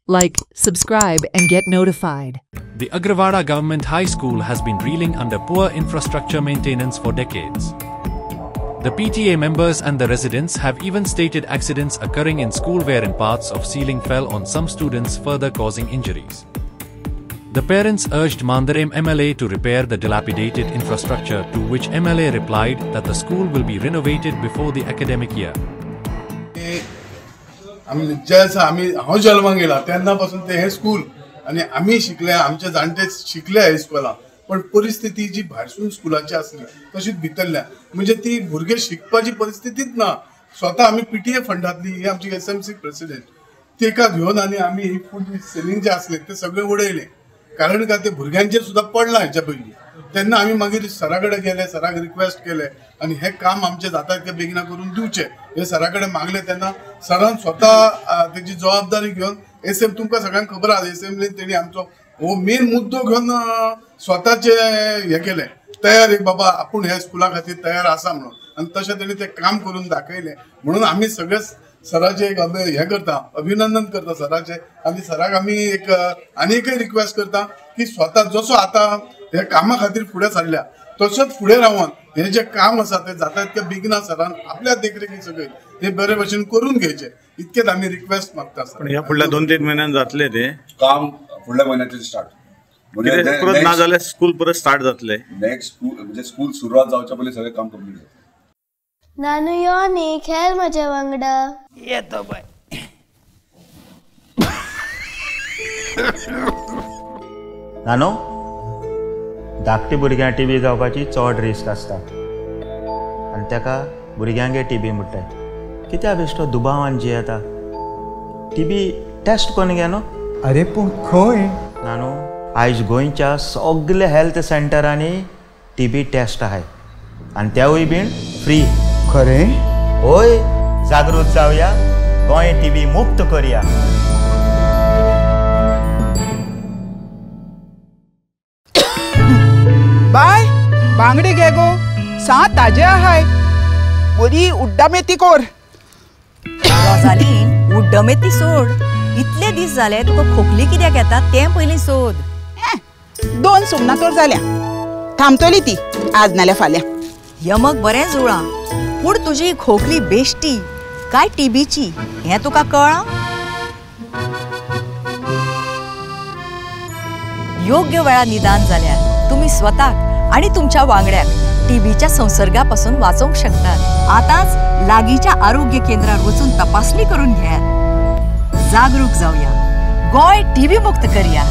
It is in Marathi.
Like, subscribe and get notified. The Agrawada Government High School has been reeling under poor infrastructure maintenance for decades. The PTA members and the residents have even stated accidents occurring in school wherein parts of ceiling fell on some students, further causing injuries. The parents urged Mandaram MLA to repair the dilapidated infrastructure, to which MLA replied that the school will be renovated before the academic year. हांव जल्माक गेला तेन्ना पासून ते हे स्कूल आनी आमी शिकले, आमचे जाणटे शिकले हे स्कुलान, पण परिस्थिती जी भायरसून स्कुलाची आसली तशीच भितरल्या, म्हणजे ती भुरगे शिकपाची परिस्थितीच ना. स्वता आमी PTA फंडातली, ही आमची SMC प्रेसिडेंट, तेका घेवन आनी आमी ही फूड सेलिंग जे आसले ते सगळे उडयले. कारण का ते भुरग्यांचेर सुद्धा पडला हेच्या पयलीं. तेन्ना आमी मागीर सरा कडेन गेले, सराक रिक्वेस्ट केले आनी हे काम आमचे जाता तितके बेगिना करून दिवचे हे सरा कडेन मागले. तेन्ना सरान स्वता तेची जबाबदारी घेवन तुमकां सगळ्यांक खबर आसा एसेंब्लीन तेणी आमचो हो मेन मुद्दो घेवन स्वताचे हे केले तयार, एक बाबा आपूण ह्या स्कुला खातीर तयार आसा म्हणून, आनी तशें तेणी ते काम करून दाखयले. म्हणून आमी सगळे सराचे एक हे करता, अभिनंदन करता सराचे, आनी सराक आमी एक आनी एकय रिक्वेस्ट करता की स्वता जसो आता हे कामा खातीर फुडें सरल्या तसोच फुडें रावन हे जे काम आसा ते जाता तितके बेगिना सरान आपल्या देखरेखी सगळे हे बरे भशेन करून घेवचे, इतकेच आमी रिक्वेस्ट मागता. पण ह्या फुडल्या 2-3 महिन्यात जातले ते काम, फुडल्या महिन्याचे स्टार्ट परत ना जाल्यार स्कूल परत स्टार्ट जातले. नेक्स्ट म्हणजे स्कूल सुरुवात जावच्या पयलीं सगळे काम कंप्लीट जातले. नानू यो न्ही, खेळ म्हज्या वांगडा. येतो बाय. नानू, धाकटी भुरग्यां TB जावपाची चड रिस्क आसता आनी ताका भुरग्यांगे TB म्हणटात. कित्याक बेश्टो दुबावान जियेता? TB टेस्ट कोन्न घे न्हू. अरे पूण खंय? नानू, आयज गोंयच्या सगल्या हेल्थ सेंटरांनी TB टेस्ट आहाय आनी तेवूय बीन फ्री. खरें? होय, जागृत जावया, गोंय TB मुक्त करया. बाय बांगडे घे गो, सा ताजे आहाय, बरी उड्डामेथी कोर. रोजालीन, उड्डामेथी सोड. इतले दीस जाले तुका खोकली कित्याक येता तें पयलीं सोद. 2 सुमनां तर जाल्या, थांबतली ती आज नाल्यार फाल्यां. यमक बरें जुळा, पूण तुजी खोकली बेश्टी काय TBची हें तुका कळ्ळां? योग्य वेळार निदान जाल्यार तुम्ही स्वताक आणि तुमच्या वांगड्याक TBच्या संसर्गापासून वाचोवंक शकतात. आतांच लागींच्या आरोग्य केंद्रार वचून तपासणी करून घेयात. जागरूक जावया, गोंय TB मुक्त करया.